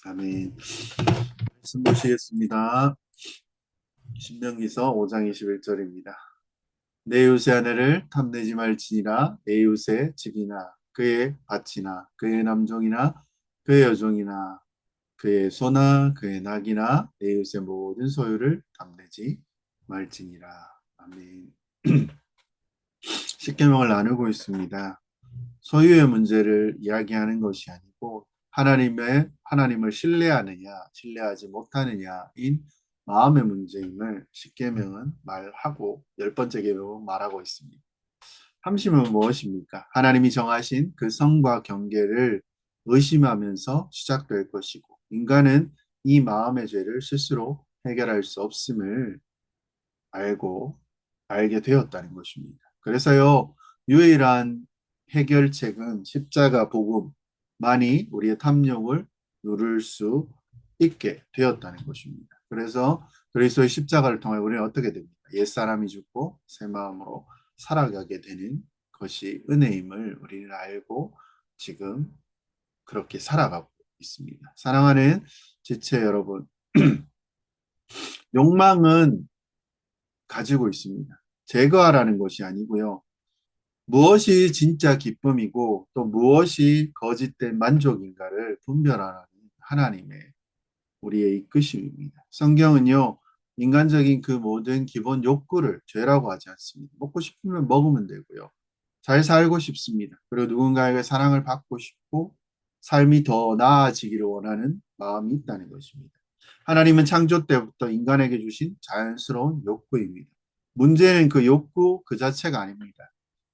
아멘. 말씀 보시겠습니다. 신명기서 5장 21절입니다. 내 이웃의 아내를 탐내지 말지니라. 내 이웃의 집이나 그의 밭이나 그의 남종이나 그의 여종이나 그의 소나 그의 낙이나 내 이웃의 모든 소유를 탐내지 말지니라. 아멘. 십계명을 나누고 있습니다. 소유의 문제를 이야기하는 것이 아니고 하나님을 신뢰하느냐, 신뢰하지 못하느냐인 마음의 문제임을 십계명은 말하고 열 번째 계명은 말하고 있습니다. 함심은 무엇입니까? 하나님이 정하신 그 성과 경계를 의심하면서 시작될 것이고 인간은 이 마음의 죄를 스스로 해결할 수 없음을 알게 되었다는 것입니다. 그래서요, 유일한 해결책은 십자가 복음만이 우리의 탐욕을 누를 수 있게 되었다는 것입니다. 그래서 그리스도의 십자가를 통해 우리는 어떻게 됩니까? 옛사람이 죽고 새 마음으로 살아가게 되는 것이 은혜임을 우리는 알고 지금 그렇게 살아가고 있습니다. 사랑하는 지체 여러분, 욕망은 가지고 있습니다. 제거하라는 것이 아니고요. 무엇이 진짜 기쁨이고 또 무엇이 거짓된 만족인가를 분별하는 하나님의 우리의 이끄심입니다. 성경은요, 인간적인 그 모든 기본 욕구를 죄라고 하지 않습니다. 먹고 싶으면 먹으면 되고요. 잘 살고 싶습니다. 그리고 누군가에게 사랑을 받고 싶고 삶이 더 나아지기를 원하는 마음이 있다는 것입니다. 하나님은 창조 때부터 인간에게 주신 자연스러운 욕구입니다. 문제는 그 욕구 그 자체가 아닙니다.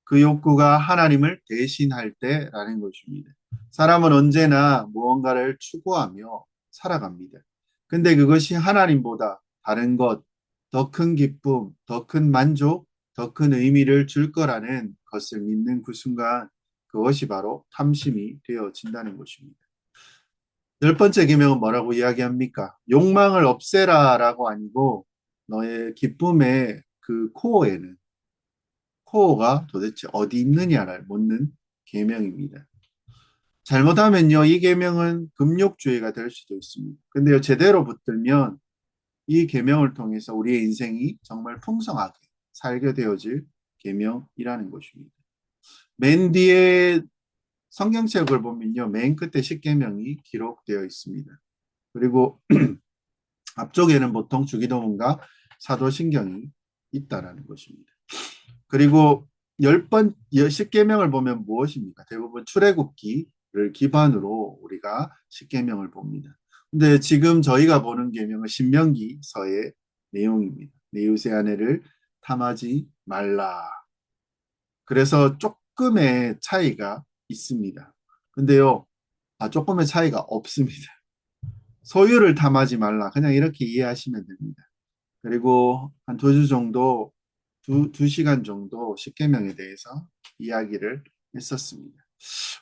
그 욕구가 하나님을 대신할 때라는 것입니다. 사람은 언제나 무언가를 추구하며 살아갑니다. 근데 그것이 하나님보다 다른 것, 더 큰 기쁨, 더 큰 만족, 더 큰 의미를 줄 거라는 것을 믿는 그 순간 그것이 바로 탐심이 되어진다는 것입니다. 열 번째 계명은 뭐라고 이야기합니까? 욕망을 없애라라고 아니고 너의 기쁨의 그 코어가 도대체 어디 있느냐를 묻는 계명입니다. 잘못하면요, 이 계명은 금욕주의가 될 수도 있습니다. 근데요, 제대로 붙들면 이 계명을 통해서 우리의 인생이 정말 풍성하게 살게 되어질 계명이라는 것입니다. 맨 뒤에 성경책을 보면요, 맨 끝에 십계명이 기록되어 있습니다. 그리고 앞쪽에는 보통 주기도문과 사도신경이 있다라는 것입니다. 그리고 십계명을 보면 무엇입니까? 대부분 출애굽기를 기반으로 우리가 십계명을 봅니다. 근데 지금 저희가 보는 계명은 신명기서의 내용입니다. 내 이웃의 아내를 탐하지 말라. 그래서 조금의 차이가 있습니다. 근데요, 조금의 차이가 없습니다. 소유를 탐하지 말라. 그냥 이렇게 이해하시면 됩니다. 그리고 한 두 주 정도, 두 시간 정도 십계명에 대해서 이야기를 했었습니다.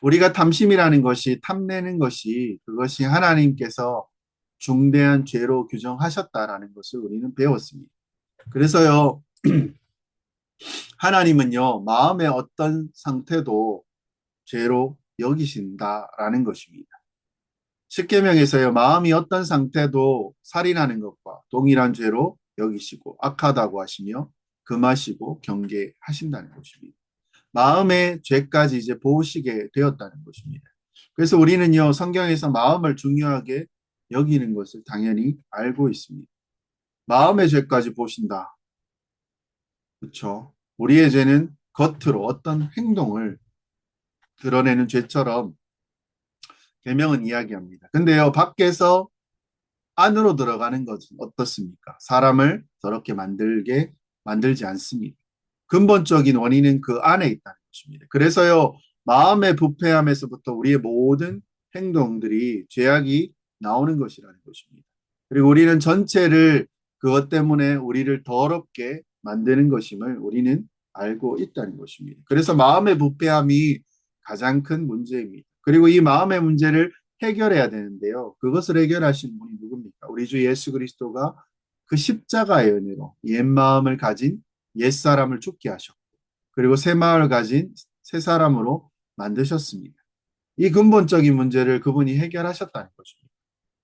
우리가 탐심이라는 것이 탐내는 것이 그것이 하나님께서 중대한 죄로 규정하셨다라는 것을 우리는 배웠습니다. 그래서요, 하나님은요, 마음의 어떤 상태도 죄로 여기신다라는 것입니다. 십계명에서요, 마음이 어떤 상태도 살인하는 것과 동일한 죄로 여기시고 악하다고 하시며 금하시고 경계하신다는 것입니다. 마음의 죄까지 이제 보시게 되었다는 것입니다. 그래서 우리는요, 성경에서 마음을 중요하게 여기는 것을 당연히 알고 있습니다. 마음의 죄까지 보신다. 그렇죠? 우리의 죄는 겉으로 어떤 행동을 드러내는 죄처럼 계명은 이야기합니다. 근데요, 밖에서 안으로 들어가는 것은 어떻습니까? 사람을 더럽게 만들지 않습니다. 근본적인 원인은 그 안에 있다는 것입니다. 그래서요, 마음의 부패함에서부터 우리의 모든 행동들이 죄악이 나오는 것이라는 것입니다. 그리고 우리는 전체를 그것 때문에 우리를 더럽게 만드는 것임을 우리는 알고 있다는 것입니다. 그래서 마음의 부패함이 가장 큰 문제입니다. 그리고 이 마음의 문제를 해결해야 되는데요. 그것을 해결하신 분이 누굽니까? 우리 주 예수 그리스도가 그 십자가의 은혜로 옛 마음을 가진 옛 사람을 죽게 하셨고, 그리고 새 마음을 가진 새 사람으로 만드셨습니다. 이 근본적인 문제를 그분이 해결하셨다는 것입니다.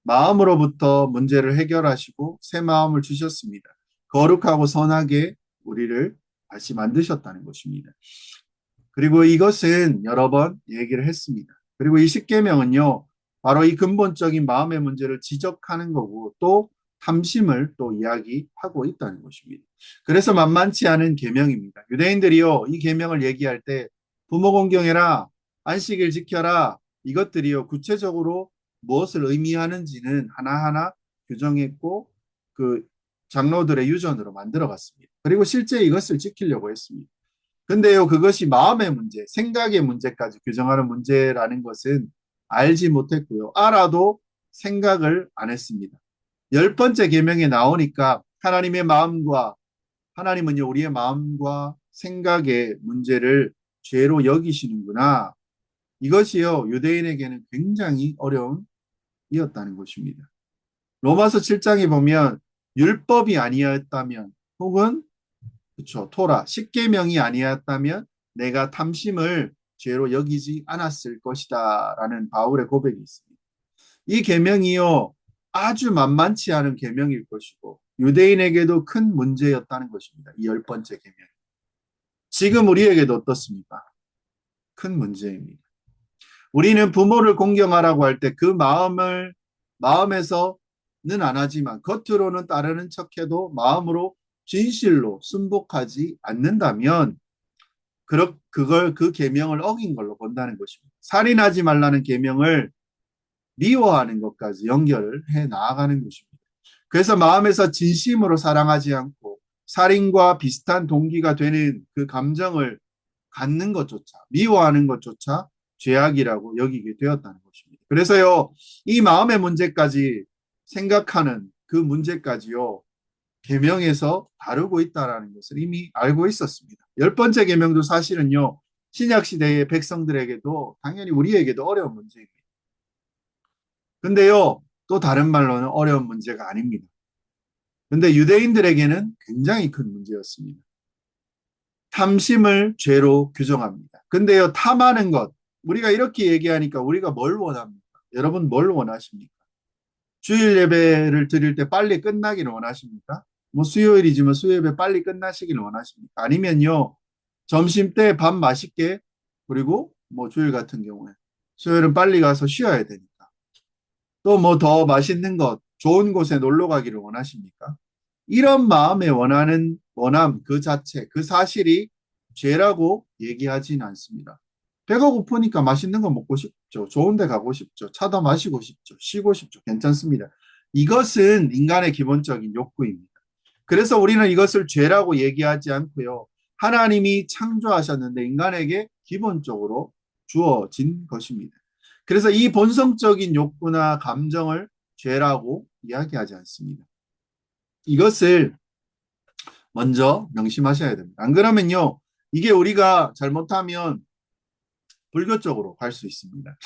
마음으로부터 문제를 해결하시고 새 마음을 주셨습니다. 거룩하고 선하게 우리를 다시 만드셨다는 것입니다. 그리고 이것은 여러 번 얘기를 했습니다. 그리고 이 십계명은요, 바로 이 근본적인 마음의 문제를 지적하는 거고 또 탐심을 또 이야기하고 있다는 것입니다. 그래서 만만치 않은 계명입니다. 유대인들이요, 이 계명을 얘기할 때 부모 공경해라, 안식일 지켜라, 이것들이요, 구체적으로 무엇을 의미하는지는 하나하나 규정했고 그 장로들의 유전으로 만들어 갔습니다. 그리고 실제 이것을 지키려고 했습니다. 근데요, 그것이 마음의 문제, 생각의 문제까지 규정하는 문제라는 것은 알지 못했고요. 알아도 생각을 안 했습니다. 열 번째 계명에 나오니까 하나님의 마음과 하나님은요, 우리의 마음과 생각의 문제를 죄로 여기시는구나. 이것이요, 유대인에게는 굉장히 어려운 이었다는 것입니다. 로마서 7장에 보면 율법이 아니었다면 혹은 그렇죠. 토라, 십계명이 아니었다면 내가 탐심을 죄로 여기지 않았을 것이다 라는 바울의 고백이 있습니다. 이 계명이요 아주 만만치 않은 계명일 것이고 유대인에게도 큰 문제였다는 것입니다. 이 열 번째 계명. 지금 우리에게도 어떻습니까? 큰 문제입니다. 우리는 부모를 공경하라고 할 때 그 마음을 마음에서는 안 하지만 겉으로는 따르는 척해도 마음으로 진실로 순복하지 않는다면 그걸 그 계명을 어긴 걸로 본다는 것입니다. 살인하지 말라는 계명을 미워하는 것까지 연결을 해 나아가는 것입니다. 그래서 마음에서 진심으로 사랑하지 않고 살인과 비슷한 동기가 되는 그 감정을 갖는 것조차 미워하는 것조차 죄악이라고 여기게 되었다는 것입니다. 그래서요, 이 마음의 문제까지 생각하는 그 문제까지요, 계명에서 다루고 있다라는 것을 이미 알고 있었습니다. 열 번째 계명도 사실은요, 신약 시대의 백성들에게도 당연히 우리에게도 어려운 문제입니다. 근데요, 또 다른 말로는 어려운 문제가 아닙니다. 근데 유대인들에게는 굉장히 큰 문제였습니다. 탐심을 죄로 규정합니다. 근데요, 탐하는 것, 우리가 이렇게 얘기하니까 우리가 뭘 원합니까? 여러분 뭘 원하십니까? 주일 예배를 드릴 때 빨리 끝나기를 원하십니까? 뭐 수요일이지만 수요 예배 빨리 끝나시기를 원하십니까? 아니면요, 점심 때 밥 맛있게, 그리고 뭐 주일 같은 경우에 수요일은 빨리 가서 쉬어야 되니까. 또 뭐 더 맛있는 것, 좋은 곳에 놀러 가기를 원하십니까? 이런 마음에 원하는 원함 그 자체, 그 사실이 죄라고 얘기하지는 않습니다. 배가 고프니까 맛있는 거 먹고 싶죠. 좋은 데 가고 싶죠. 차도 마시고 싶죠. 쉬고 싶죠. 괜찮습니다. 이것은 인간의 기본적인 욕구입니다. 그래서 우리는 이것을 죄라고 얘기하지 않고요. 하나님이 창조하셨는데 인간에게 기본적으로 주어진 것입니다. 그래서 이 본성적인 욕구나 감정을 죄라고 이야기하지 않습니다. 이것을 먼저 명심하셔야 됩니다. 안 그러면요, 이게 우리가 잘못하면 불교 쪽으로 갈 수 있습니다.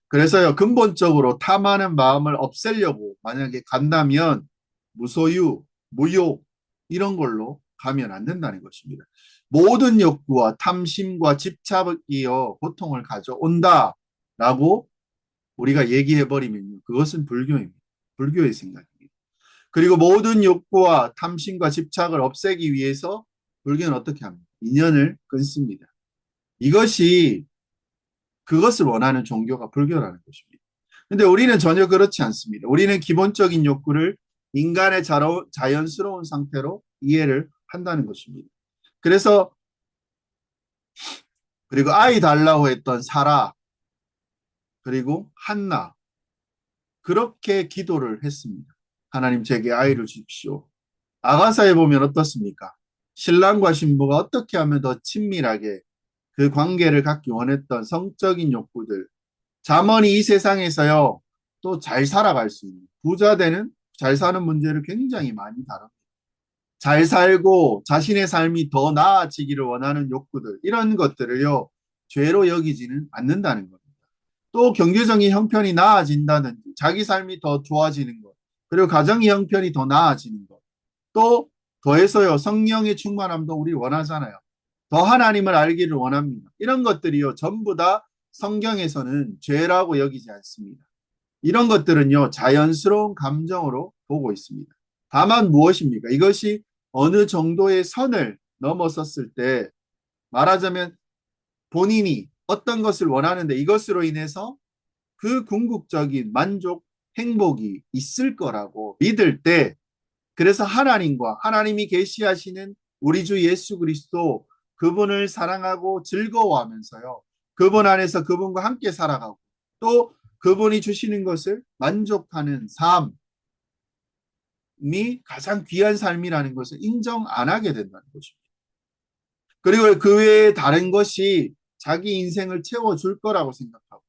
그래서요, 근본적으로 탐하는 마음을 없애려고 만약에 간다면 무소유, 무욕 이런 걸로 가면 안 된다는 것입니다. 모든 욕구와 탐심과 집착이요 고통을 가져온다라고 우리가 얘기해버리면 그것은 불교입니다. 불교의 생각입니다. 그리고 모든 욕구와 탐심과 집착을 없애기 위해서 불교는 어떻게 합니까? 인연을 끊습니다. 이것이 그것을 원하는 종교가 불교라는 것입니다. 근데 우리는 전혀 그렇지 않습니다. 우리는 기본적인 욕구를 인간의 자연스러운 상태로 이해를 한다는 것입니다. 그래서 그리고 아이 달라고 했던 사라 그리고 한나 그렇게 기도를 했습니다. 하나님 제게 아이를 주십시오. 아가사에 보면 어떻습니까? 신랑과 신부가 어떻게 하면 더 친밀하게 그 관계를 갖기 원했던 성적인 욕구들. 잠언이 이 세상에서요, 또 잘 살아갈 수 있는, 부자 되는, 잘 사는 문제를 굉장히 많이 다룹니다. 잘 살고 자신의 삶이 더 나아지기를 원하는 욕구들, 이런 것들을요, 죄로 여기지는 않는다는 겁니다. 또 경제적인 형편이 나아진다든지, 자기 삶이 더 좋아지는 것, 그리고 가정의 형편이 더 나아지는 것, 또 더해서요, 성령의 충만함도 우리 원하잖아요. 더 하나님을 알기를 원합니다. 이런 것들이요, 전부 다 성경에서는 죄라고 여기지 않습니다. 이런 것들은요, 자연스러운 감정으로 보고 있습니다. 다만 무엇입니까? 이것이 어느 정도의 선을 넘어섰을 때 말하자면 본인이 어떤 것을 원하는데 이것으로 인해서 그 궁극적인 만족, 행복이 있을 거라고 믿을 때 그래서 하나님과 하나님이 계시하시는 우리 주 예수 그리스도 그분을 사랑하고 즐거워하면서요. 그분 안에서 그분과 함께 살아가고 또 그분이 주시는 것을 만족하는 삶이 가장 귀한 삶이라는 것을 인정 안 하게 된다는 것입니다. 그리고 그 외에 다른 것이 자기 인생을 채워줄 거라고 생각하고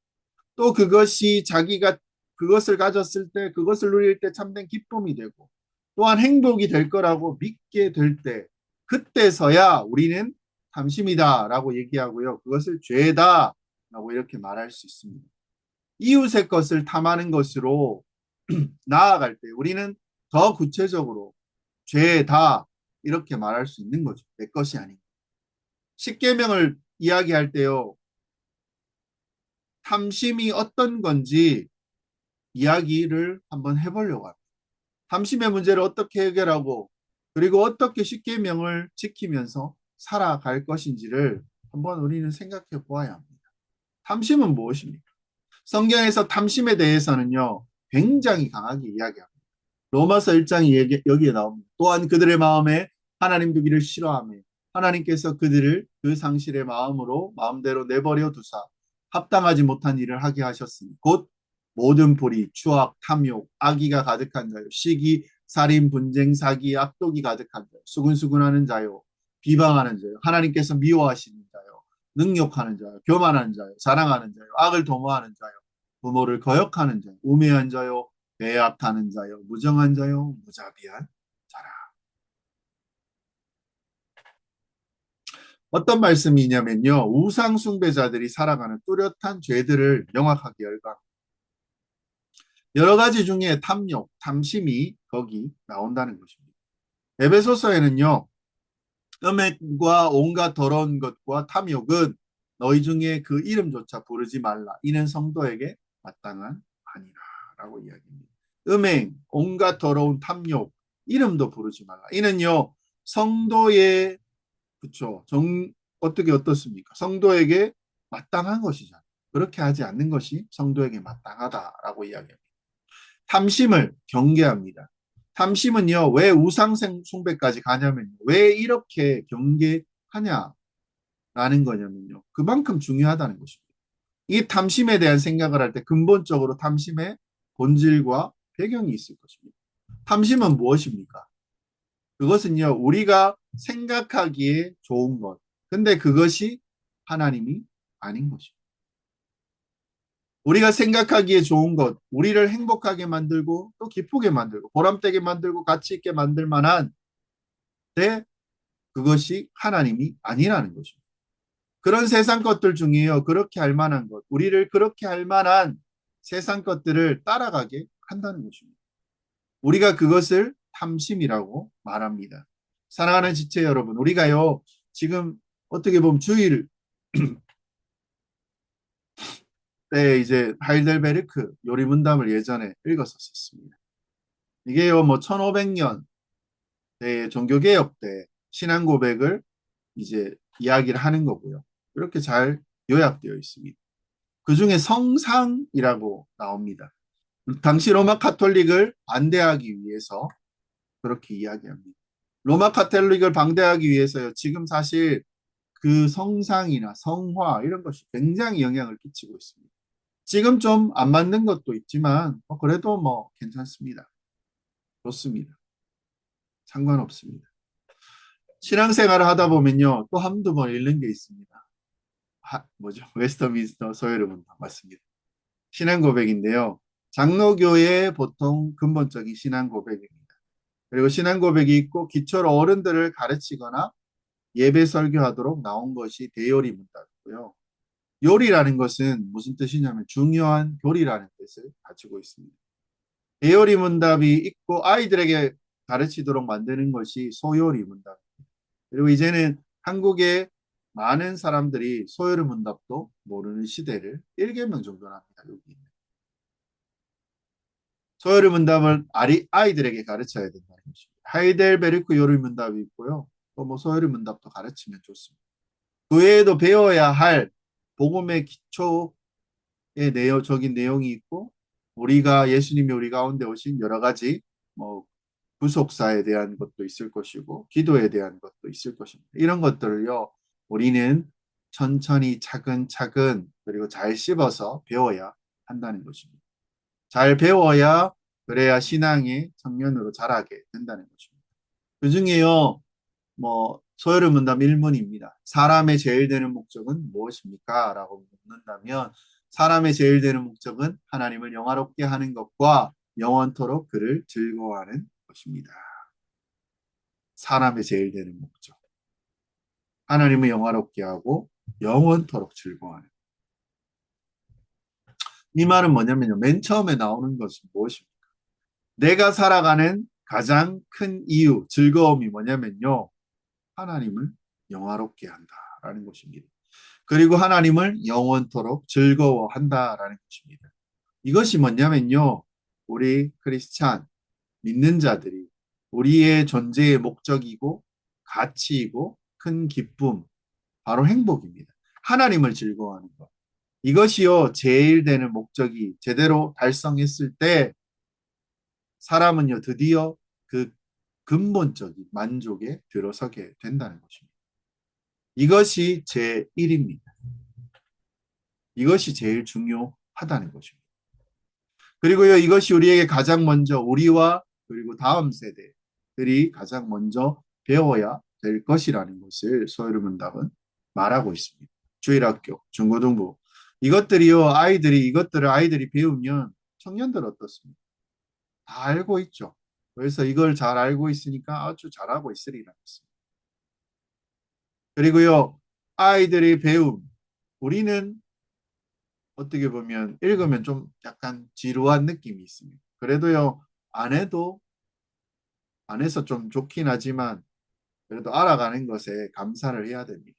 또 그것이 자기가 그것을 가졌을 때 그것을 누릴 때 참된 기쁨이 되고 또한 행복이 될 거라고 믿게 될 때 그때서야 우리는 탐심이다라고 얘기하고요. 그것을 죄다라고 이렇게 말할 수 있습니다. 이웃의 것을 탐하는 것으로 나아갈 때 우리는 더 구체적으로 죄다 이렇게 말할 수 있는 거죠. 내 것이 아닌. 십계명을 이야기할 때요. 탐심이 어떤 건지 이야기를 한번 해보려고 합니다. 탐심의 문제를 어떻게 해결하고 그리고 어떻게 십계명을 지키면서 살아갈 것인지를 한번 우리는 생각해 보아야 합니다. 탐심은 무엇입니까? 성경에서 탐심에 대해서는요, 굉장히 강하게 이야기합니다. 로마서 1장이 여기에 나옵니다. 또한 그들의 마음에 하나님 두기를 싫어하며 하나님께서 그들을 그 상실의 마음대로 내버려 두사 합당하지 못한 일을 하게 하셨으니 곧 모든 불의, 추악, 탐욕, 악의가 가득한 자요, 시기, 살인, 분쟁, 사기, 악독이 가득한 자요, 수근수근하는 자요, 비방하는 자요, 하나님께서 미워하시는 자요, 능욕하는 자요, 교만하는 자요, 자랑하는 자요, 악을 도모하는 자요, 부모를 거역하는 자요, 우매한 자요, 배압하는 자요, 무정한 자요, 무자비한 자라. 어떤 말씀이냐면요. 우상 숭배자들이 살아가는 뚜렷한 죄들을 명확하게 열강. 여러 가지 중에 탐욕, 탐심이 거기 나온다는 것입니다. 에베소서에는요. 음행과 온갖 더러운 것과 탐욕은 너희 중에 그 이름조차 부르지 말라. 이는 성도에게 마땅한 아니라 라고 이야기합니다. 음행, 온갖 더러운 탐욕, 이름도 부르지 말라. 이는요, 성도의, 그쵸, 어떻게 어떻습니까? 성도에게 마땅한 것이잖아요. 그렇게 하지 않는 것이 성도에게 마땅하다라고 이야기합니다. 탐심을 경계합니다. 탐심은요, 왜 우상 숭배까지 가냐면요. 왜 이렇게 경계하냐라는 거냐면요. 그만큼 중요하다는 것입니다. 이 탐심에 대한 생각을 할 때 근본적으로 탐심의 본질과 배경이 있을 것입니다. 탐심은 무엇입니까? 그것은요, 우리가 생각하기에 좋은 것. 근데 그것이 하나님이 아닌 것입니다. 우리가 생각하기에 좋은 것, 우리를 행복하게 만들고 또 기쁘게 만들고 보람되게 만들고 가치 있게 만들 만한 데 그것이 하나님이 아니라는 것입니다. 그런 세상 것들 중에요. 그렇게 할 만한 것, 우리를 그렇게 할 만한 세상 것들을 따라가게 한다는 것입니다. 우리가 그것을 탐심이라고 말합니다. 사랑하는 지체 여러분, 우리가요, 지금 어떻게 보면 주일 때 이제 하이델베르크 요리문담을 예전에 읽었었습니다. 이게요, 뭐 1500년 대 종교개혁 때 신앙 고백을 이제 이야기를 하는 거고요. 이렇게 잘 요약되어 있습니다. 그 중에 성상이라고 나옵니다. 당시 로마 카톨릭을 반대하기 위해서 그렇게 이야기합니다. 로마 카톨릭을 반대하기 위해서요. 지금 사실 그 성상이나 성화 이런 것이 굉장히 영향을 끼치고 있습니다. 지금 좀 안 맞는 것도 있지만 그래도 뭐 괜찮습니다. 좋습니다. 상관없습니다. 신앙생활을 하다 보면요. 또 한두 번 읽는 게 있습니다. 뭐죠? 웨스터민스터 서열음은 맞습니다. 신앙 고백인데요. 장로교의 보통 근본적인 신앙 고백입니다. 그리고 신앙 고백이 있고 기초로 어른들을 가르치거나 예배 설교하도록 나온 것이 대요리 문답이고요. 요리라는 것은 무슨 뜻이냐면 중요한 교리라는 뜻을 가지고 있습니다. 대요리 문답이 있고 아이들에게 가르치도록 만드는 것이 소요리 문답입니다. 그리고 이제는 한국의 많은 사람들이 소요리 문답도 모르는 시대를 1계명 정도는 합니다. 여기 소요리 문답을 아이들에게 가르쳐야 된다는 것입니다. 하이델베르크 요리 문답이 있고요. 또 뭐 소요리 문답도 가르치면 좋습니다. 그 외에도 배워야 할 복음의 기초의 적인 내용이 있고 우리가 예수님이 우리 가운데 오신 여러 가지 뭐 구속사에 대한 것도 있을 것이고 기도에 대한 것도 있을 것입니다. 이런 것들을요 우리는 천천히 차근차근 그리고 잘 씹어서 배워야 한다는 것입니다. 잘 배워야 그래야 신앙의 청년으로 자라게 된다는 것입니다. 그 중에요 소요리 문답 1문입니다. 사람의 제일 되는 목적은 무엇입니까? 라고 묻는다면 사람의 제일 되는 목적은 하나님을 영화롭게 하는 것과 영원토록 그를 즐거워하는 것입니다. 사람의 제일 되는 목적. 하나님을 영화롭게 하고 영원토록 즐거워하는. 이 말은 뭐냐면요. 맨 처음에 나오는 것은 무엇입니까? 내가 살아가는 가장 큰 이유, 즐거움이 뭐냐면요. 하나님을 영화롭게 한다라는 것입니다. 그리고 하나님을 영원토록 즐거워한다라는 것입니다. 이것이 뭐냐면요. 우리 크리스찬 믿는 자들이 우리의 존재의 목적이고 가치이고 큰 기쁨, 바로 행복입니다. 하나님을 즐거워하는 것. 이것이요, 제일 되는 목적이 제대로 달성했을 때 사람은요, 드디어 그 근본적인 만족에 들어서게 된다는 것입니다. 이것이 제1입니다. 이것이 제일 중요하다는 것입니다. 그리고요, 이것이 우리에게 가장 먼저 우리와 그리고 다음 세대들이 가장 먼저 배워야 될 것이라는 것을 소요리 문답은 말하고 있습니다. 주일학교, 중고등부 이것들을 아이들이 배우면 청년들 어떻습니까? 다 알고 있죠. 그래서 이걸 잘 알고 있으니까 아주 잘하고 있으리라 했습니다. 그리고요, 아이들이 배움 우리는 어떻게 보면 읽으면 좀 약간 지루한 느낌이 있습니다. 그래도요, 안 해서 좀 좋긴 하지만 그래도 알아가는 것에 감사를 해야 됩니다.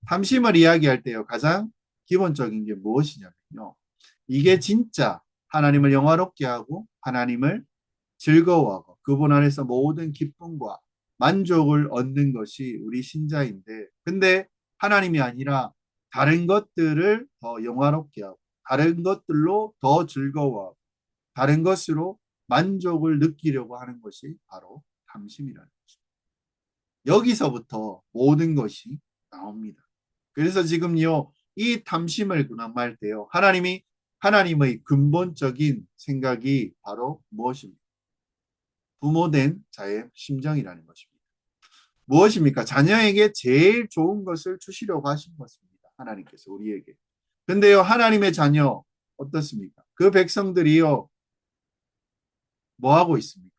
탐심을 이야기할 때요, 가장 기본적인 게 무엇이냐면요. 이게 진짜 하나님을 영화롭게 하고 하나님을 즐거워하고 그분 안에서 모든 기쁨과 만족을 얻는 것이 우리 신자인데, 근데 하나님이 아니라 다른 것들을 더 영화롭게 하고 다른 것들로 더 즐거워하고 다른 것으로 만족을 느끼려고 하는 것이 바로 탐심이라는 것입니다. 여기서부터 모든 것이 나옵니다. 그래서 지금요, 이 탐심을 군함할 때요, 하나님의 근본적인 생각이 바로 무엇입니까? 부모된 자의 심정이라는 것입니다. 무엇입니까? 자녀에게 제일 좋은 것을 주시려고 하신 것입니다. 하나님께서 우리에게. 근데요, 하나님의 자녀 어떻습니까? 그 백성들이요, 뭐 하고 있습니까?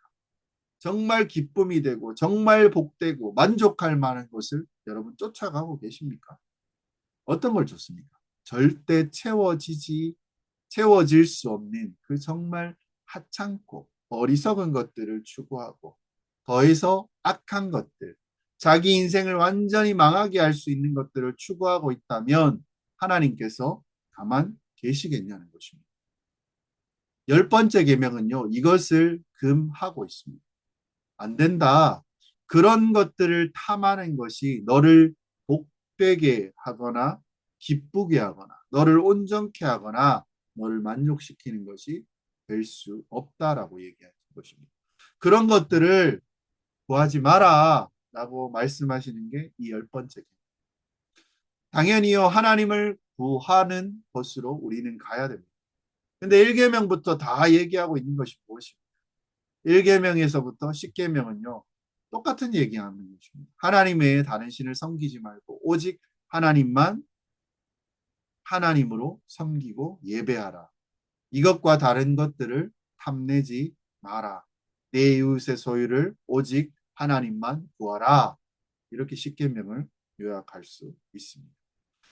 정말 기쁨이 되고 정말 복되고 만족할 만한 것을 여러분 쫓아가고 계십니까? 어떤 걸 줬습니까? 절대 채워질 수 없는 그 정말 하찮고 어리석은 것들을 추구하고 더해서 악한 것들, 자기 인생을 완전히 망하게 할 수 있는 것들을 추구하고 있다면 하나님께서 가만 계시겠냐는 것입니다. 10번째 계명은요, 이것을 금하고 있습니다. 안 된다. 그런 것들을 탐하는 것이 너를 복되게 하거나 기쁘게 하거나 너를 온전케 하거나 너를 만족시키는 것이 될 수 없다라고 얘기하는 것입니다. 그런 것들을 구하지 마라 라고 말씀하시는 게 이 10번째. 당연히요, 하나님을 구하는 것으로 우리는 가야 됩니다. 근데 1계명부터 다 얘기하고 있는 것이 무엇입니까? 1계명에서부터 10계명은요. 똑같은 얘기하는 것입니다. 하나님 외에 다른 신을 섬기지 말고 오직 하나님만 하나님으로 섬기고 예배하라. 이것과 다른 것들을 탐내지 마라. 내 이웃의 소유를 오직 하나님만 구하라. 이렇게 10계명을 요약할 수 있습니다.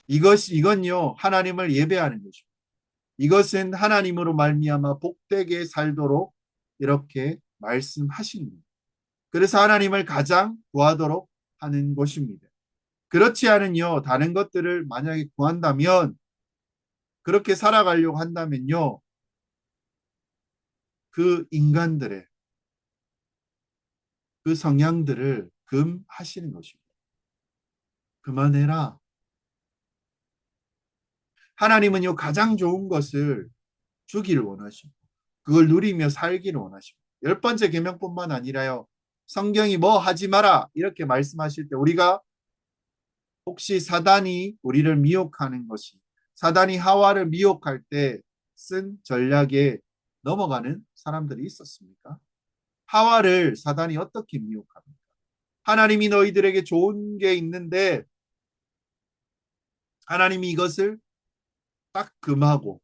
이건요. 하나님을 예배하는 것입니다. 이것은 하나님으로 말미암아 복되게 살도록 이렇게 말씀하신 것. 그래서 하나님을 가장 구하도록 하는 것입니다. 그렇지 않은요, 다른 것들을 만약에 구한다면, 그렇게 살아가려고 한다면요, 그 인간들의 그 성향들을 금하시는 것입니다. 그만해라. 하나님은요, 가장 좋은 것을 주기를 원하시고, 그걸 누리며 살기를 원하시고, 열 번째 계명뿐만 아니라요, 성경이 뭐 하지 마라 이렇게 말씀하실 때 우리가 혹시 사단이 우리를 미혹하는 것이, 사단이 하와를 미혹할 때 쓴 전략에 넘어가는 사람들이 있었습니까? 하와를 사단이 어떻게 미혹합니까? 하나님이 너희들에게 좋은 게 있는데 하나님이 이것을 딱 금하고,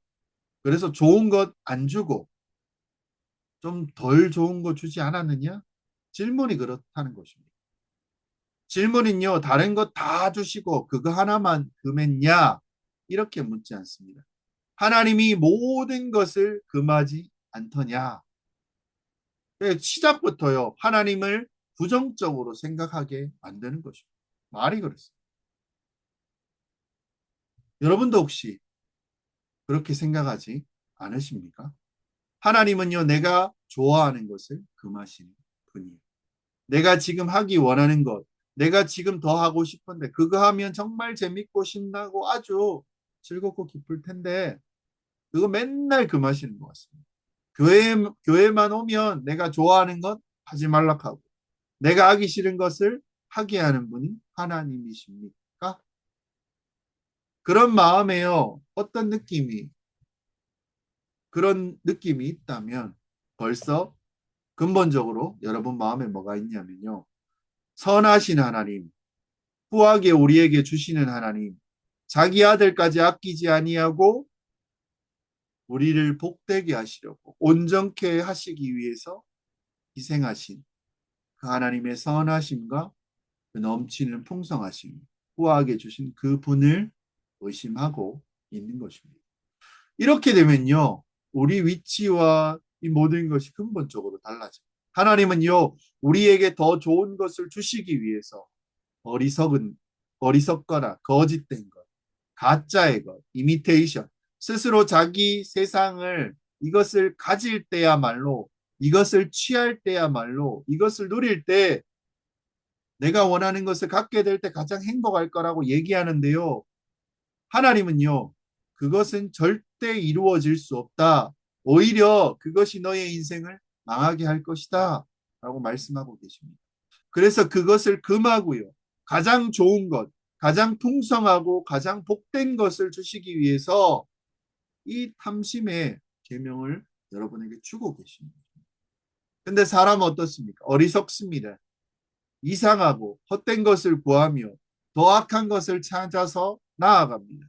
그래서 좋은 것 안 주고 좀 덜 좋은 거 주지 않았느냐? 질문이 그렇다는 것입니다. 질문은요, 다른 것 다 주시고 그거 하나만 금했냐? 이렇게 묻지 않습니다. 하나님이 모든 것을 금하지 않더냐? 시작부터요, 하나님을 부정적으로 생각하게 만드는 것입니다. 말이 그렇습니다. 여러분도 혹시 그렇게 생각하지 않으십니까? 하나님은요, 내가 좋아하는 것을 금하시는 분이에요. 내가 지금 하기 원하는 것, 내가 지금 더 하고 싶은데 그거 하면 정말 재밌고 신나고 아주 즐겁고 기쁠 텐데 그거 맨날 금하시는 것 같습니다. 교회만 오면 내가 좋아하는 것 하지 말라 하고 내가 하기 싫은 것을 하게 하는 분이 하나님이십니까? 그런 마음에요. 어떤 느낌이, 그런 느낌이 있다면 벌써 근본적으로 여러분 마음에 뭐가 있냐면요. 선하신 하나님, 후하게 우리에게 주시는 하나님, 자기 아들까지 아끼지 아니하고 우리를 복되게 하시려고 온전케 하시기 위해서 희생하신 그 하나님의 선하심과 그 넘치는 풍성하심, 후하게 주신 그 분을 의심하고 있는 것입니다. 이렇게 되면요, 우리 위치와 이 모든 것이 근본적으로 달라져요. 하나님은요, 우리에게 더 좋은 것을 주시기 위해서 어리석은, 어리석거나 거짓된 것, 가짜의 것, 이미테이션, 스스로 자기 세상을 이것을 가질 때야말로, 이것을 취할 때야말로, 이것을 누릴 때 내가 원하는 것을 갖게 될 때 가장 행복할 거라고 얘기하는데요. 하나님은요, 그것은 절대 이루어질 수 없다. 오히려 그것이 너의 인생을 망하게 할 것이다. 라고 말씀하고 계십니다. 그래서 그것을 금하고요. 가장 좋은 것, 가장 풍성하고 가장 복된 것을 주시기 위해서 이 탐심의 계명을 여러분에게 주고 계십니다. 근데 사람은 어떻습니까? 어리석습니다. 이상하고 헛된 것을 구하며 더 악한 것을 찾아서 나아갑니다.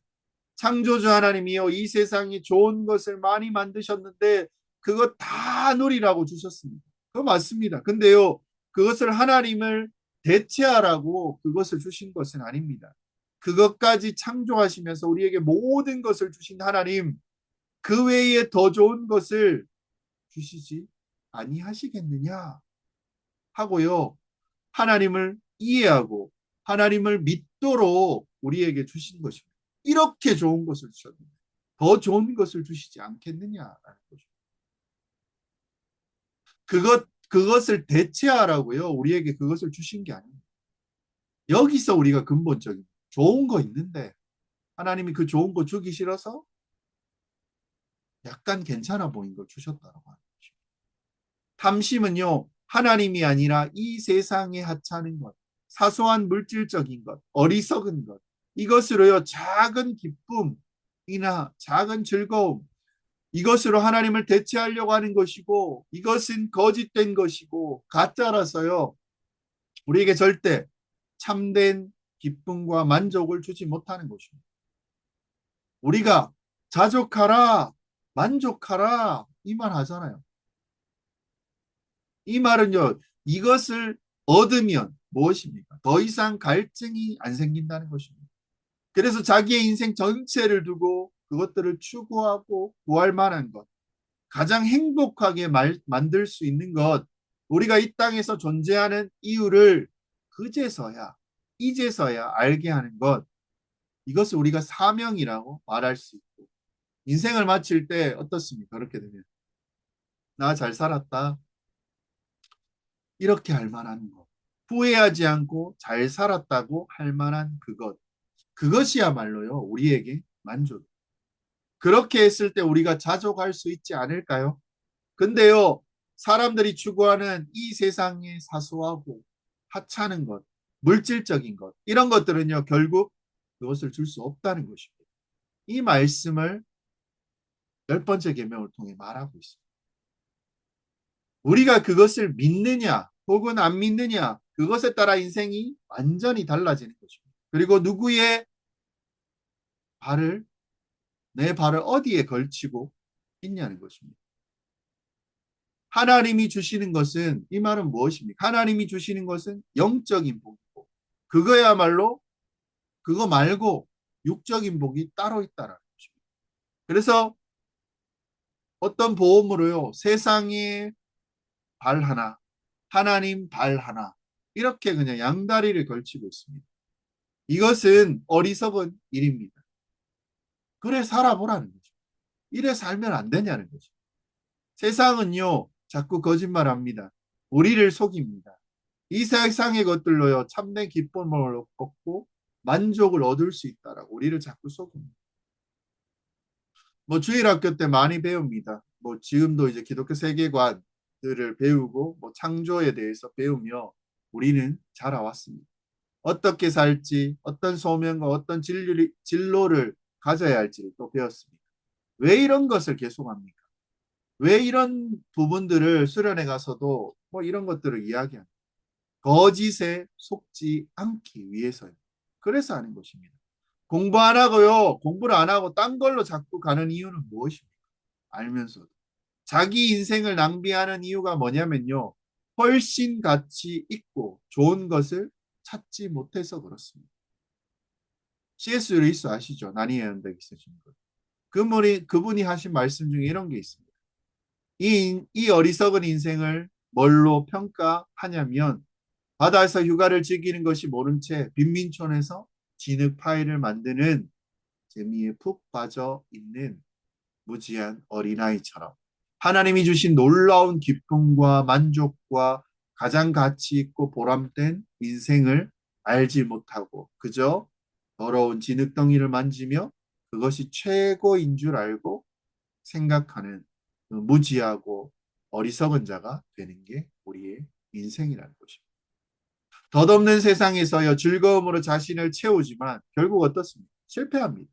창조주 하나님이요, 이 세상이 좋은 것을 많이 만드셨는데 그거 다 누리라고 주셨습니다. 그거 맞습니다. 근데요, 그것을 하나님을 대체하라고 그것을 주신 것은 아닙니다. 그것까지 창조하시면서 우리에게 모든 것을 주신 하나님, 그 외에 더 좋은 것을 주시지 아니하시겠느냐 하고요, 하나님을 이해하고 하나님을 믿도록 우리에게 주신 것입니다. 이렇게 좋은 것을 주셨는데 더 좋은 것을 주시지 않겠느냐라는 거죠. 그것을 대체하라고요. 우리에게 그것을 주신 게 아닙니다. 여기서 우리가 근본적인 좋은 거 있는데 하나님이 그 좋은 거 주기 싫어서 약간 괜찮아 보인 걸 주셨다고 하는 거죠. 탐심은요, 하나님이 아니라 이 세상에 하찮은 것, 사소한 물질적인 것, 어리석은 것, 이것으로요, 작은 기쁨이나 작은 즐거움, 이것으로 하나님을 대체하려고 하는 것이고, 이것은 거짓된 것이고, 가짜라서요, 우리에게 절대 참된 기쁨과 만족을 주지 못하는 것입니다. 우리가 자족하라, 만족하라, 이 말 하잖아요. 이 말은요, 이것을 얻으면 무엇입니까? 더 이상 갈증이 안 생긴다는 것입니다. 그래서 자기의 인생 전체를 두고 그것들을 추구하고 구할 만한 것, 가장 행복하게 만들 수 있는 것, 우리가 이 땅에서 존재하는 이유를 그제서야 이제서야 알게 하는 것, 이것을 우리가 사명이라고 말할 수 있고, 인생을 마칠 때 어떻습니까? 그렇게 되면 나 잘 살았다, 이렇게 할 만한 것, 후회하지 않고 잘 살았다고 할 만한 그것, 그것이야말로요 우리에게 만족. 그렇게 했을 때 우리가 자족할 수 있지 않을까요? 근데요, 사람들이 추구하는 이 세상의 사소하고 하찮은 것, 물질적인 것, 이런 것들은요, 결국 그것을 줄 수 없다는 것입니다. 이 말씀을 열 번째 계명을 통해 말하고 있습니다. 우리가 그것을 믿느냐, 혹은 안 믿느냐, 그것에 따라 인생이 완전히 달라지는 것입니다. 그리고 누구의 발을, 내 발을 어디에 걸치고 있냐는 것입니다. 하나님이 주시는 것은, 이 말은 무엇입니까? 하나님이 주시는 것은 영적인 복이고, 그거야말로, 그거 말고 육적인 복이 따로 있다라는 것입니다. 그래서 어떤 보험으로요, 세상에 발 하나, 하나님 발 하나, 이렇게 그냥 양다리를 걸치고 있습니다. 이것은 어리석은 일입니다. 그래 살아보라는 거죠. 이래 살면 안 되냐는 거죠. 세상은요, 자꾸 거짓말합니다. 우리를 속입니다. 이 세상의 것들로요, 참된 기쁨을 얻고 만족을 얻을 수 있다라고 우리를 자꾸 속입니다. 뭐 주일학교 때 많이 배웁니다. 뭐 지금도 이제 기독교 세계관들을 배우고 뭐 창조에 대해서 배우며 우리는 자라왔습니다. 어떻게 살지, 어떤 소명과 어떤 진로를 가져야 할지를 또 배웠습니다. 왜 이런 것을 계속합니까? 왜 이런 부분들을 수련회 가서도 뭐 이런 것들을 이야기합니까? 거짓에 속지 않기 위해서요. 그래서 하는 것입니다. 공부 안 하고요. 공부를 안 하고 딴 걸로 자꾸 가는 이유는 무엇입니까? 알면서도. 자기 인생을 낭비하는 이유가 뭐냐면요. 훨씬 가치 있고 좋은 것을 찾지 못해서 그렇습니다. C.S. 루이스 아시죠? 난이의 연대기 쓰신 분. 그분이 하신 말씀 중에 이런 게 있습니다. 이 어리석은 인생을 뭘로 평가하냐면 바다에서 휴가를 즐기는 것이 모른 채 빈민촌에서 진흙 파이를 만드는 재미에 푹 빠져 있는 무지한 어린아이처럼 하나님이 주신 놀라운 기쁨과 만족과 가장 가치 있고 보람된 인생을 알지 못하고 그저 더러운 진흙덩이를 만지며 그것이 최고인 줄 알고 생각하는 그 무지하고 어리석은 자가 되는 게 우리의 인생이라는 것입니다. 덧없는 세상에서요 즐거움으로 자신을 채우지만 결국 어떻습니까? 실패합니다.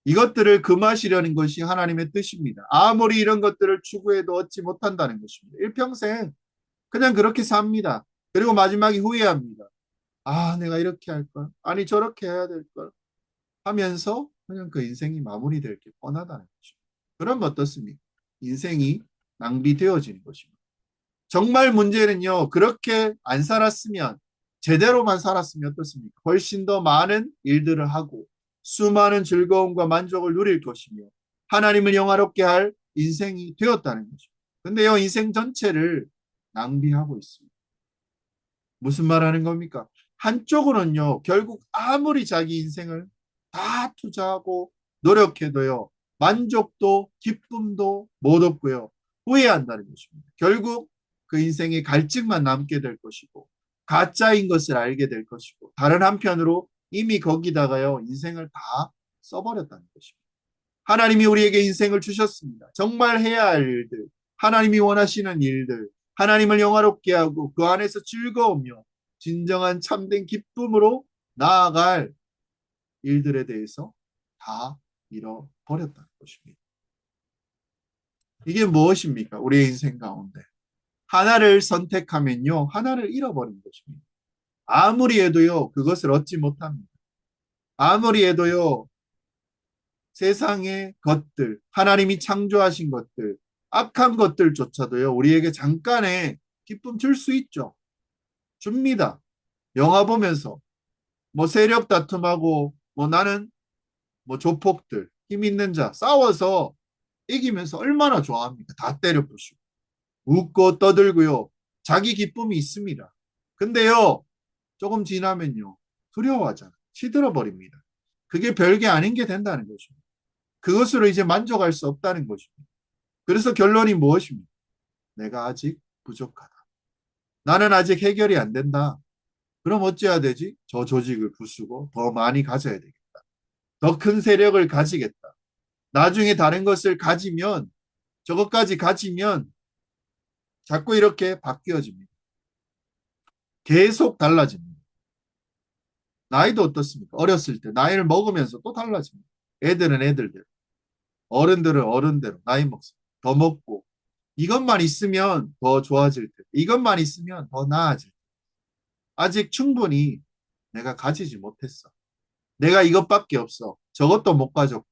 이것들을 금하시려는 것이 하나님의 뜻입니다. 아무리 이런 것들을 추구해도 얻지 못한다는 것입니다. 일평생 그냥 그렇게 삽니다. 그리고 마지막에 후회합니다. 아, 내가 이렇게 할 걸. 아니, 저렇게 해야 될 걸. 하면서 그냥 그 인생이 마무리될 게 뻔하다는 거죠. 그럼 어떻습니까? 인생이 낭비되어지는 것입니다. 정말 문제는요, 그렇게 안 살았으면, 제대로만 살았으면 어떻습니까? 훨씬 더 많은 일들을 하고, 수많은 즐거움과 만족을 누릴 것이며, 하나님을 영화롭게 할 인생이 되었다는 거죠. 근데요, 인생 전체를 낭비하고 있습니다. 무슨 말 하는 겁니까? 한쪽으로는요, 결국 아무리 자기 인생을 다 투자하고 노력해도요, 만족도 기쁨도 못 얻고요, 후회한다는 것입니다. 결국 그 인생에 갈증만 남게 될 것이고, 가짜인 것을 알게 될 것이고, 다른 한편으로 이미 거기다가요, 인생을 다 써버렸다는 것입니다. 하나님이 우리에게 인생을 주셨습니다. 정말 해야 할 일들, 하나님이 원하시는 일들, 하나님을 영화롭게 하고 그 안에서 즐거우며 진정한 참된 기쁨으로 나아갈 일들에 대해서 다 잃어버렸다는 것입니다. 이게 무엇입니까? 우리의 인생 가운데. 하나를 선택하면요, 하나를 잃어버린 것입니다. 아무리 해도요, 그것을 얻지 못합니다. 아무리 해도요, 세상의 것들, 하나님이 창조하신 것들, 악한 것들조차도요, 우리에게 잠깐의 기쁨 줄 수 있죠. 줍니다. 영화 보면서, 뭐 세력 다툼하고, 뭐 나는 뭐 조폭들, 힘 있는 자, 싸워서 이기면서 얼마나 좋아합니까? 다 때려 부수고, 웃고 떠들고요. 자기 기쁨이 있습니다. 근데요, 조금 지나면요. 두려워하잖아. 시들어 버립니다. 그게 별게 아닌 게 된다는 것입니다. 그것으로 이제 만족할 수 없다는 것입니다. 그래서 결론이 무엇입니까? 내가 아직 부족하다. 나는 아직 해결이 안 된다. 그럼 어찌해야 되지? 저 조직을 부수고 더 많이 가져야 되겠다. 더 큰 세력을 가지겠다. 나중에 다른 것을 가지면, 저것까지 가지면 자꾸 이렇게 바뀌어집니다. 계속 달라집니다. 나이도 어떻습니까? 어렸을 때 나이를 먹으면서 또 달라집니다. 애들은 애들대로, 어른들은 어른대로 나이 먹습니다. 더 먹고 이것만 있으면 더 좋아질 때, 이것만 있으면 더 나아질 때, 아직 충분히 내가 가지지 못했어. 내가 이것밖에 없어. 저것도 못 가졌고.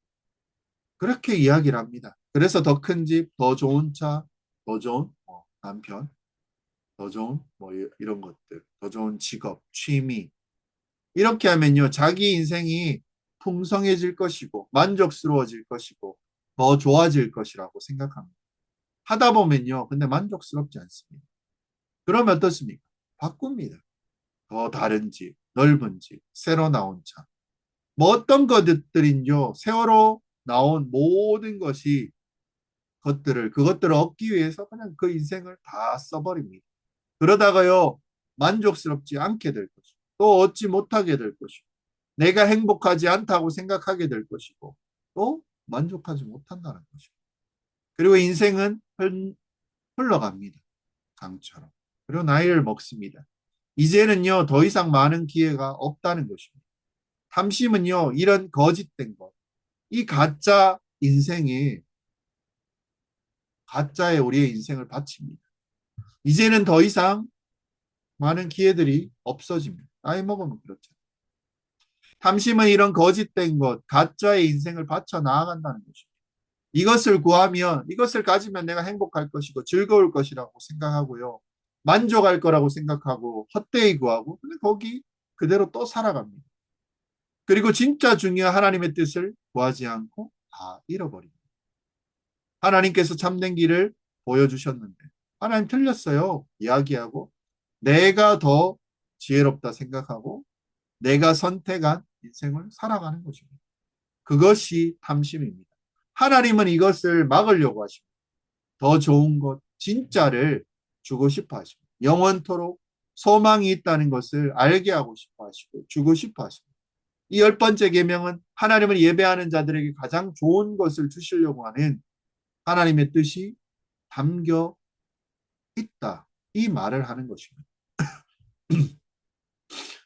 그렇게 이야기를 합니다. 그래서 더 큰 집, 더 좋은 차, 더 좋은 남편, 더 좋은 이런 것들, 더 좋은 직업, 취미. 이렇게 하면요, 자기 인생이 풍성해질 것이고 만족스러워질 것이고 더 좋아질 것이라고 생각합니다. 하다 보면요, 근데 만족스럽지 않습니다. 그러면 어떻습니까? 바꿉니다. 더 다른 집, 넓은 집, 새로 나온 차. 뭐 어떤 것들인요, 새로 나온 모든 것이 그것들을 얻기 위해서 그냥 그 인생을 다 써버립니다. 그러다가요, 만족스럽지 않게 될 것이고, 또 얻지 못하게 될 것이고, 내가 행복하지 않다고 생각하게 될 것이고, 또 만족하지 못한다는 것이고. 그리고 인생은 흘러갑니다. 강처럼. 그리고 나이를 먹습니다. 이제는요, 더 이상 많은 기회가 없다는 것입니다. 탐심은요, 이런 거짓된 것, 이 가짜 인생이 가짜에 우리의 인생을 바칩니다. 이제는 더 이상 많은 기회들이 없어집니다. 나이 먹으면 그렇죠. 탐심은 이런 거짓된 것, 가짜의 인생을 바쳐 나아간다는 것입니다. 이것을 구하면, 이것을 가지면 내가 행복할 것이고 즐거울 것이라고 생각하고요. 만족할 거라고 생각하고 헛되이 구하고, 근데 거기 그대로 또 살아갑니다. 그리고 진짜 중요한 하나님의 뜻을 구하지 않고 다 잃어버립니다. 하나님께서 참된 길을 보여주셨는데 하나님 틀렸어요. 이야기하고 내가 더 지혜롭다 생각하고 내가 선택한 인생을 살아가는 것입니다. 그것이 탐심입니다. 하나님은 이것을 막으려고 하십니다. 더 좋은 것, 진짜를 주고 싶어 하십니다. 영원토록 소망이 있다는 것을 알게 하고 싶어 하시고 주고 싶어 하십니다. 이 열 번째 계명은 하나님을 예배하는 자들에게 가장 좋은 것을 주시려고 하는 하나님의 뜻이 담겨 있다. 이 말을 하는 것입니다.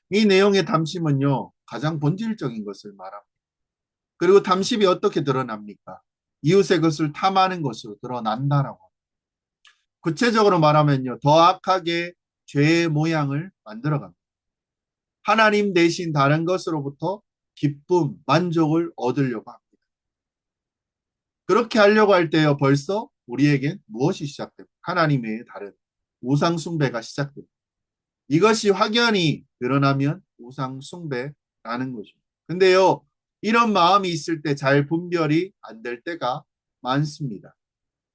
이 내용의 탐심은요, 가장 본질적인 것을 말합니다. 그리고 탐심이 어떻게 드러납니까? 이웃의 것을 탐하는 것으로 드러난다라고. 구체적으로 말하면요, 더 악하게 죄의 모양을 만들어갑니다. 하나님 대신 다른 것으로부터 기쁨, 만족을 얻으려고 합니다. 그렇게 하려고 할 때요, 벌써 우리에겐 무엇이 시작됩니까? 하나님의 다른 우상 숭배가 시작됩니다. 이것이 확연히 드러나면 우상 숭배라는 것입니다. 근데요, 이런 마음이 있을 때 잘 분별이 안 될 때가 많습니다.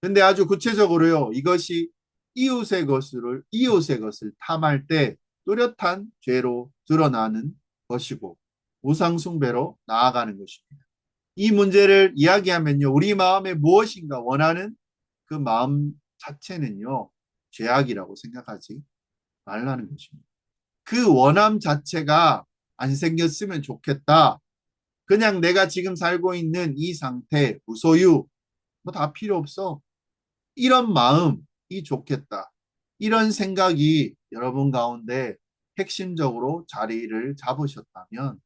근데 아주 구체적으로요, 이것이 이웃의 것을 탐할 때 뚜렷한 죄로 드러나는 것이고, 우상숭배로 나아가는 것입니다. 이 문제를 이야기하면요, 우리 마음에 무엇인가 원하는 그 마음 자체는요, 죄악이라고 생각하지 말라는 것입니다. 그 원함 자체가 안 생겼으면 좋겠다. 그냥 내가 지금 살고 있는 이 상태, 무소유, 뭐 다 필요 없어. 이런 마음이 좋겠다. 이런 생각이 여러분 가운데 핵심적으로 자리를 잡으셨다면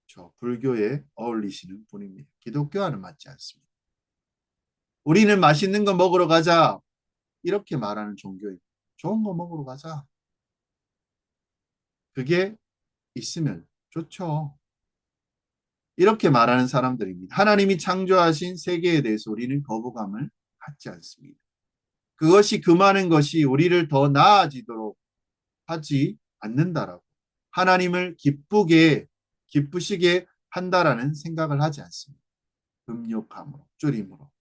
저 불교에 어울리시는 분입니다. 기독교와는 맞지 않습니다. 우리는 맛있는 거 먹으러 가자. 이렇게 말하는 종교입니다. 좋은 거 먹으러 가자. 그게 있으면 좋죠. 이렇게 말하는 사람들입니다. 하나님이 창조하신 세계에 대해서 우리는 거부감을 갖지 않습니다. 그것이 그 많은 것이 우리를 더 나아지도록 하지 않는다라고. 하나님을 기쁘시게 한다라는 생각을 하지 않습니다. 금욕함으로, 줄임으로.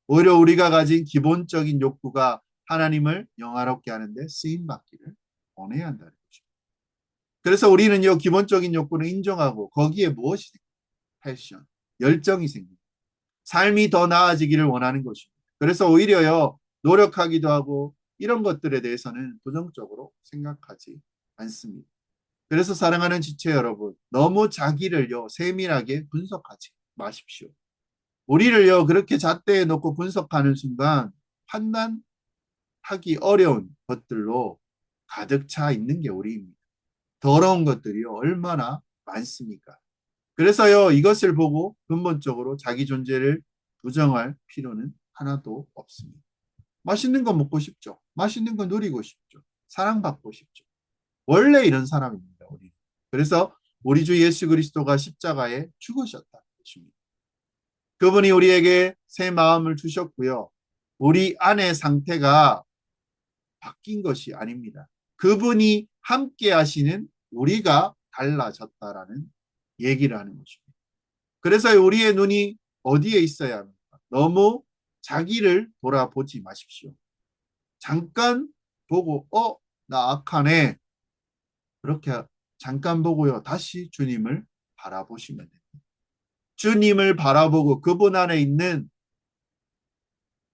오히려 우리가 가진 기본적인 욕구가 하나님을 영화롭게 하는데 쓰임받기를 원해야 한다는 거죠. 그래서 우리는요, 기본적인 욕구는 인정하고 거기에 무엇이 생깁니까? 패션, 열정이 생깁니다. 삶이 더 나아지기를 원하는 것입니다. 그래서 오히려요, 노력하기도 하고 이런 것들에 대해서는 부정적으로 생각하지 않습니다. 그래서 사랑하는 지체 여러분, 너무 자기를요, 세밀하게 분석하지 마십시오. 우리를요, 그렇게 잣대에 놓고 분석하는 순간 판단하기 어려운 것들로 가득 차 있는 게 우리입니다. 더러운 것들이요, 얼마나 많습니까? 그래서요, 이것을 보고 근본적으로 자기 존재를 부정할 필요는 하나도 없습니다. 맛있는 거 먹고 싶죠. 맛있는 거 누리고 싶죠. 사랑받고 싶죠. 원래 이런 사람입니다, 우리. 그래서 우리 주 예수 그리스도가 십자가에 죽으셨다는 것입니다. 그분이 우리에게 새 마음을 주셨고요. 우리 안의 상태가 바뀐 것이 아닙니다. 그분이 함께 하시는 우리가 달라졌다라는 얘기를 하는 것입니다. 그래서 우리의 눈이 어디에 있어야 합니까? 너무 자기를 돌아보지 마십시오. 잠깐 보고, 나 악하네. 그렇게 잠깐 보고요. 다시 주님을 바라보시면 됩니다. 주님을 바라보고 그분 안에 있는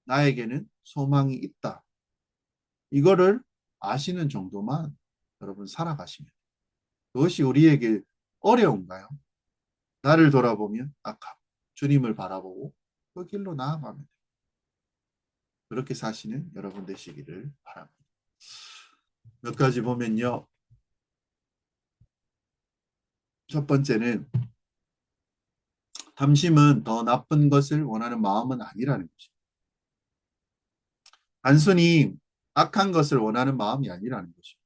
나에게는 소망이 있다. 이거를 아시는 정도만 여러분 살아가시면 돼요. 그것이 우리에게 어려운가요? 나를 돌아보면 악하고 주님을 바라보고 그 길로 나아가면 돼요. 그렇게 사시는 여러분 되시기를 바랍니다. 몇 가지 보면요. 첫 번째는 탐심은 더 나쁜 것을 원하는 마음은 아니라는 것입니다. 단순히 악한 것을 원하는 마음이 아니라는 것입니다.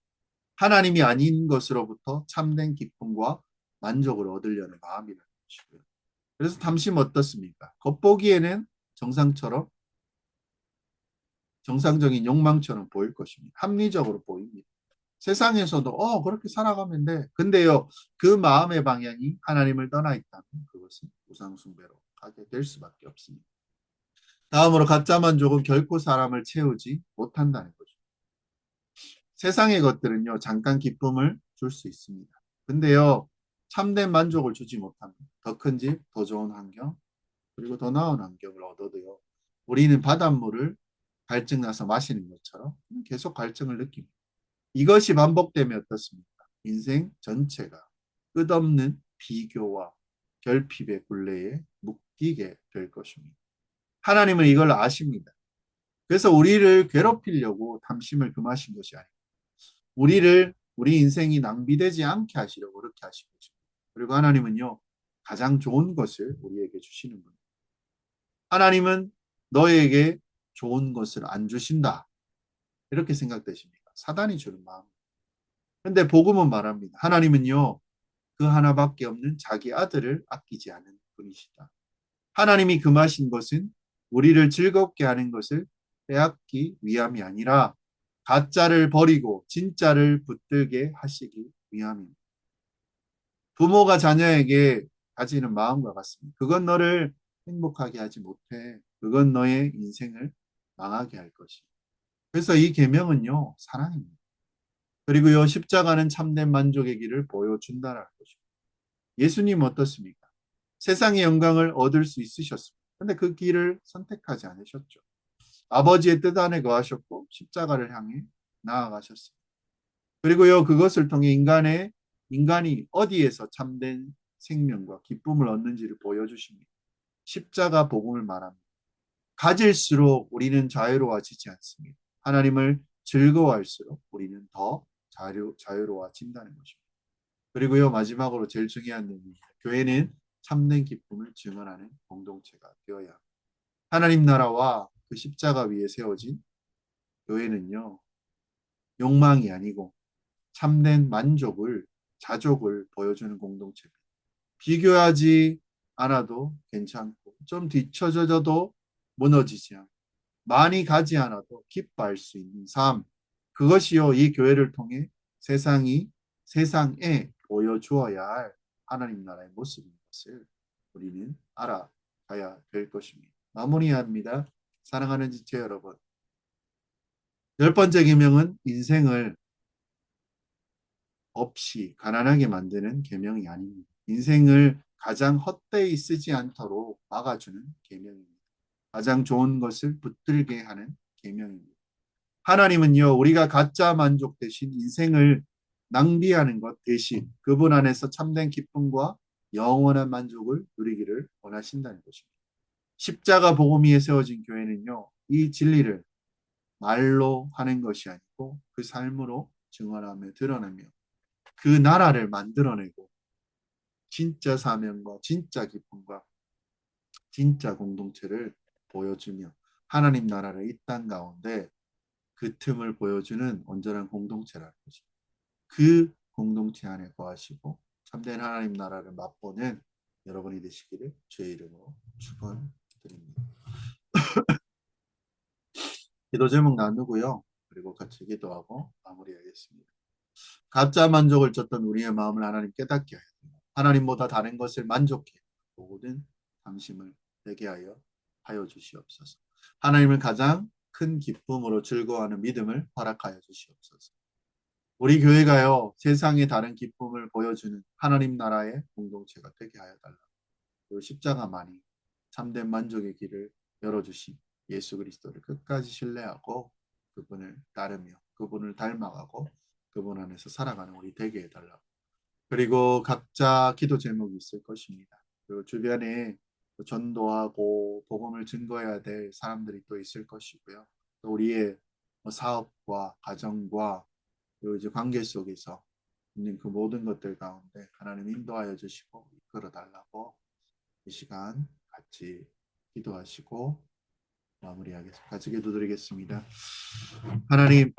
하나님이 아닌 것으로부터 참된 기쁨과 만족을 얻으려는 마음이라는 것이고요. 그래서 탐심 어떻습니까? 겉보기에는 정상처럼 정상적인 욕망처럼 보일 것입니다. 합리적으로 보입니다. 세상에서도 그렇게 살아가면 돼. 근데요, 그 마음의 방향이 하나님을 떠나 있다면 그것은 우상숭배로 가게 될 수밖에 없습니다. 다음으로 가짜 만족은 결코 사람을 채우지 못한다는 거죠. 세상의 것들은요, 잠깐 기쁨을 줄 수 있습니다. 근데요, 참된 만족을 주지 못합니다. 더 큰 집, 더 좋은 환경, 그리고 더 나은 환경을 얻어도요, 우리는 바닷물을 갈증 나서 마시는 것처럼 계속 갈증을 느낍니다. 이것이 반복되면 어떻습니까? 인생 전체가 끝없는 비교와 결핍의 굴레에 묶이게 될 것입니다. 하나님은 이걸 아십니다. 그래서 우리를 괴롭히려고 탐심을 금하신 것이 아니고 우리 인생이 낭비되지 않게 하시려고 그렇게 하신 것입니다. 그리고 하나님은요, 가장 좋은 것을 우리에게 주시는 분입니다. 하나님은 너에게 좋은 것을 안 주신다. 이렇게 생각되십니까? 사단이 주는 마음. 근데 복음은 말합니다. 하나님은요, 그 하나밖에 없는 자기 아들을 아끼지 않은 분이시다. 하나님이 금하신 것은 우리를 즐겁게 하는 것을 빼앗기 위함이 아니라 가짜를 버리고 진짜를 붙들게 하시기 위함입니다. 부모가 자녀에게 가지는 마음과 같습니다. 그건 너를 행복하게 하지 못해. 그건 너의 인생을 망하게 할 것이. 그래서 이 계명은요, 사랑입니다. 그리고요, 십자가는 참된 만족의 길을 보여준다는 것입니다. 예수님 어떻습니까? 세상의 영광을 얻을 수 있으셨습니다. 근데 그 길을 선택하지 않으셨죠. 아버지의 뜻 안에 거하셨고 십자가를 향해 나아가셨습니다. 그리고요, 그것을 통해 인간이 어디에서 참된 생명과 기쁨을 얻는지를 보여주십니다. 십자가 복음을 말합니다. 가질수록 우리는 자유로워지지 않습니다. 하나님을 즐거워할수록 우리는 더 자유로워진다는 것입니다. 그리고요, 마지막으로 제일 중요한 내용입니다. 교회는 참된 기쁨을 증언하는 공동체가 되어야 합니다. 하나님 나라와 그 십자가 위에 세워진 교회는요, 욕망이 아니고 참된 자족을 보여주는 공동체입니다. 비교하지 않아도 괜찮고, 좀 뒤처져도 무너지지 않고, 많이 가지 않아도 기뻐할 수 있는 삶. 그것이요, 이 교회를 통해 세상에 보여주어야 할 하나님 나라의 모습인 것을 우리는 알아가야 될 것입니다. 마무리합니다. 사랑하는 지체 여러분. 열 번째 계명은 인생을 없이 가난하게 만드는 계명이 아닙니다. 인생을 가장 헛되이 쓰지 않도록 막아주는 계명입니다. 가장 좋은 것을 붙들게 하는 계명입니다. 하나님은요, 우리가 가짜 만족 대신 인생을 낭비하는 것 대신 그분 안에서 참된 기쁨과 영원한 만족을 누리기를 원하신다는 것입니다. 십자가 복음 위에 세워진 교회는요, 이 진리를 말로 하는 것이 아니고 그 삶으로 증언하며 드러내며 그 나라를 만들어내고 진짜 사명과 진짜 기쁨과 진짜 공동체를 보여주며 하나님 나라를 이 땅 가운데 그 틈을 보여주는 온전한 공동체라는 것입니다. 그 공동체 안에 거하시고 참된 하나님 나라를 맛보는 여러분이 되시기를 주의 이름으로 축원드립니다. 기도 제목 나누고요. 그리고 같이 기도하고 마무리하겠습니다. 가짜 만족을 쫓던 우리의 마음을 하나님 깨닫게 하여 하나님보다 다른 것을 만족해 모든 당심을 되게 하여 주시옵소서. 하나님을 가장 큰 기쁨으로 즐거워하는 믿음을 허락하여 주시옵소서. 우리 교회가요 세상에 다른 기쁨을 보여주는 하나님 나라의 공동체가 되게 하여 달라. 그리고 십자가만이 참된 만족의 길을 열어주신 예수 그리스도를 끝까지 신뢰하고 그분을 따르며 그분을 닮아가고 그분 안에서 살아가는 우리 되게 해달라고. 그리고 각자 기도 제목이 있을 것입니다. 그리고 주변에 전도하고 복음을 증거해야 될 사람들이 또 있을 것이고요. 또 우리의 사업과 가정과 그리고 이제 관계 속에서 있는 그 모든 것들 가운데 하나님 인도하여 주시고 이끌어 달라고 이 시간 같이 기도하시고 마무리하겠습니다. 같이 기도드리겠습니다. 하나님